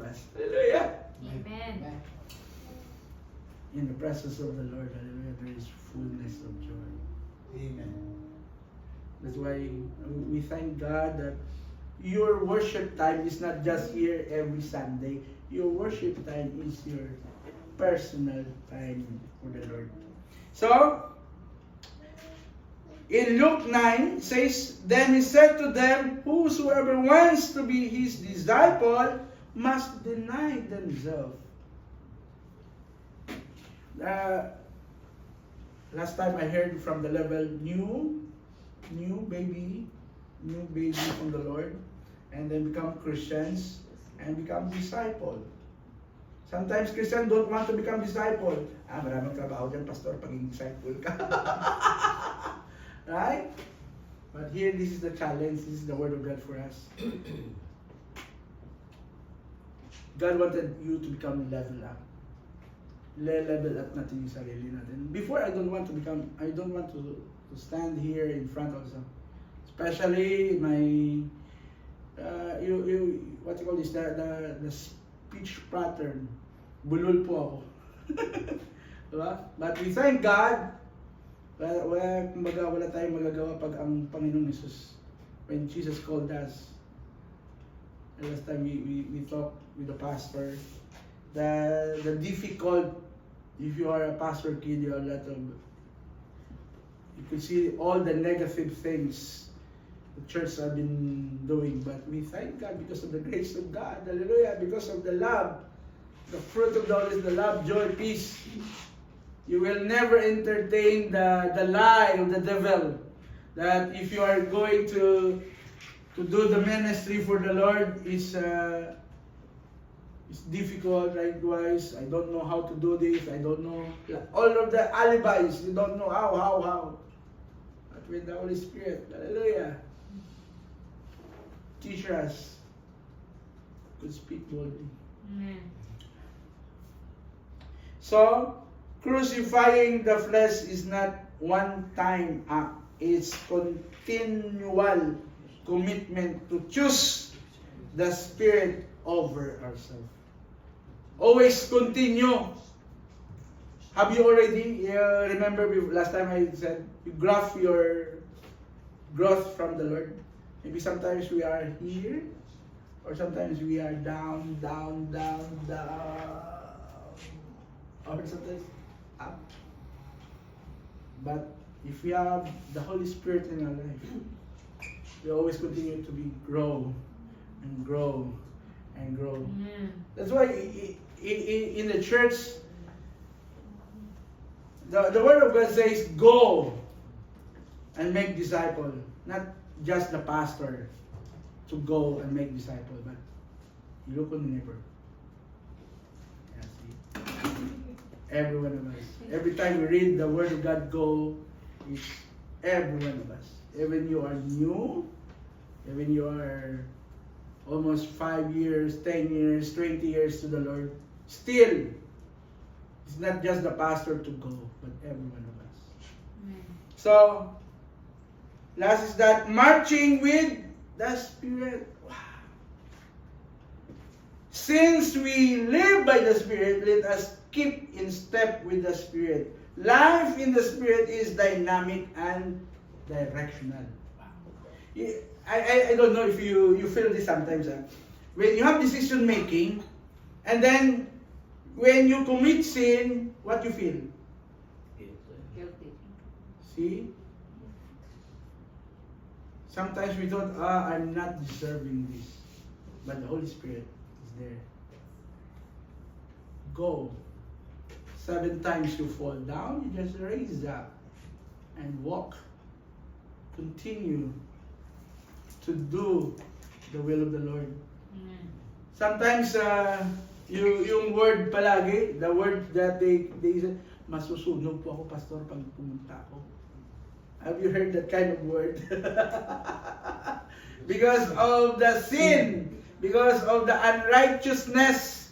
us. Hallelujah. Amen. In the presence of the Lord, hallelujah, there is fullness of joy. Amen. That's why we thank God that your worship time is not just here every Sunday. Your worship time is your personal time for the Lord. So, in Luke 9, it says, Then he said to them, Whosoever wants to be his disciple must deny themselves. Last time I heard from the level new baby from the Lord, and then become Christians and become disciple. Sometimes Christians don't want to become disciple. Maraming trabaho dyan, pastor, pagiging disciple ka. Right? But here, this is the challenge. This is the word of God for us. God wanted you to become level up. Level up natin yung sarili natin. Before, I don't want to stand here in front of some, especially my, what you call this, the speech pattern. Bulol po ako. Diba? But we thank God, wala tayong magagawa pag ang Panginoon Jesus, when Jesus called us. The last time we talked with the pastor, the difficult, if you are a pastor kid, you have a lot of, you could see all the negative things the church have been doing, but we thank God because of the grace of God, hallelujah, because of the love, the fruit of the Lord is the love, joy, peace. You will never entertain the lie of the devil that if you are going to do the ministry for the Lord is it's difficult, likewise. I don't know how to do this. I don't know. All of the alibis, you don't know how. But with the Holy Spirit, hallelujah, teach us to speak boldly. Amen. So, crucifying the flesh is not one-time act. It's continual commitment to choose the Spirit over ourselves. Always continue. Have you already, remember last time I said, you graph your growth from the Lord? Maybe sometimes we are here, or sometimes we are down, or sometimes up. But if we have the Holy Spirit in our life, we always continue to grow and grow and grow. Amen. That's why in the church, the Word of God says, go and make disciples. Not just the pastor to go and make disciples, but you look on the neighbor. Yeah, see? Every one of us. Every time we read the Word of God, go, is every one of us. Even you are new, even you are almost 5 years, 10 years, 20 years to the Lord, still, it's not just the pastor to go, but every one of us. Amen. So, last is that marching with the Spirit. Wow. Since we live by the Spirit, let us keep in step with the Spirit. Life in the Spirit is dynamic and directional. I don't know if you feel this sometimes. When you have decision making, and then when you commit sin, what you feel? Guilty. See? Sometimes we thought, I'm not deserving this. But the Holy Spirit is there. Go. 7 times you fall down, you just raise up and walk. Continue to do the will of the Lord. Amen. Sometimes, yung word palagi, the word that they say, masusunog po ako, pastor, pag pumunta ako. Have you heard that kind of word? Because of the sin, because of the unrighteousness.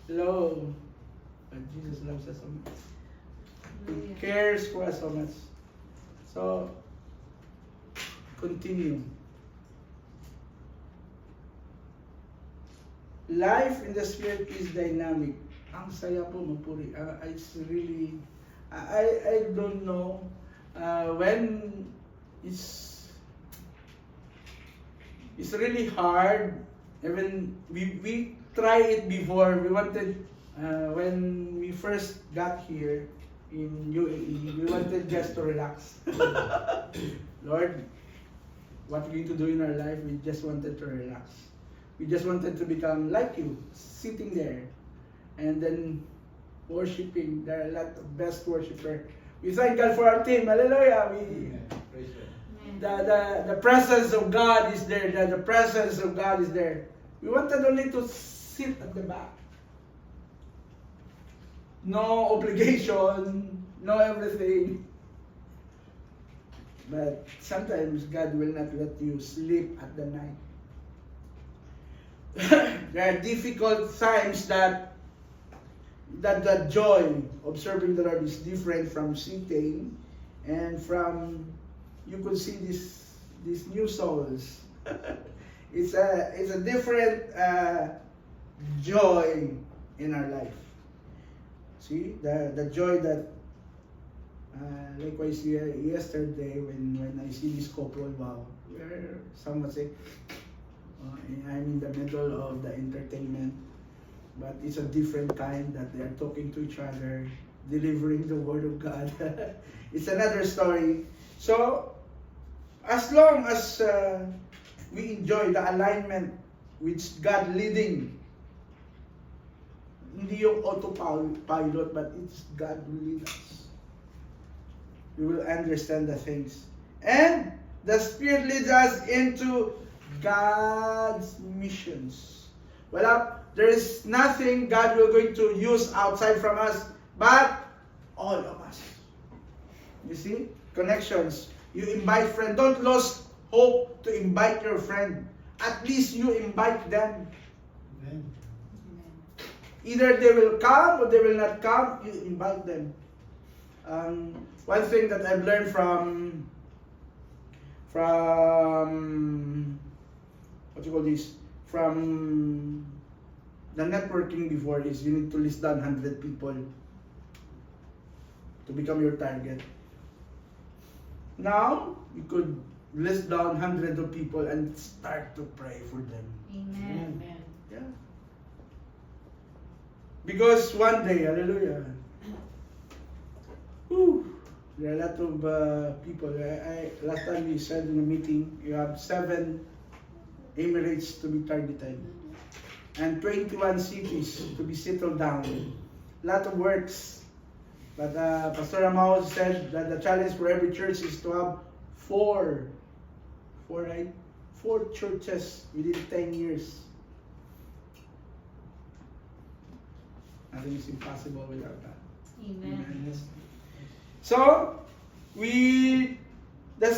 Lo, but Jesus loves us so much. He cares for us so much. So, continue. life in the Spirit is dynamic. Ang saya po magpuri. It's really, I don't know when it's really hard. Even we try it before. We wanted when we first got here in UAE, we wanted just to relax. Lord, what we're going to do in our life, we just wanted to relax. We just wanted to become like you, sitting there, and then worshiping. There are a lot of best worshippers. We thank God for our team. Hallelujah. Praise God. Amen. The presence of God is there. The presence of God is there. We wanted only to sit at the back. No obligation, no everything. But sometimes God will not let you sleep at the night. There are difficult times that the joy of serving the Lord is different from sitting and from, you could see these new souls. It's a different joy in our life. See the joy that likewise yesterday when I see this couple, wow, where some would say I'm in the middle of the entertainment, but it's a different kind that they are talking to each other, delivering the word of God. It's another story. So as long as we enjoy the alignment with God leading, hindi yung autopilot, but it's God who leads us. We will understand the things. And the Spirit leads us into God's missions. There is nothing God will going to use outside from us, but all of us. You see? Connections. You invite friends. Don't lose hope to invite your friend. At least you invite them. Amen. Either they will come or they will not come, you invite them. One thing that I've learned from what you call this, from the networking before is you need to list down 100 people to become your target. Now, you could list down hundreds of people and start to pray for them. Amen. Amen. Yeah. Because one day, hallelujah, there are a lot of people. Last time we said in a meeting, you have 7 Emirates to be targeted and 21 cities to be settled down. A lot of works. But Pastor Amao said that the challenge for every church is to have 4 churches within 10 years. Nothing is impossible without that. Amen. So, the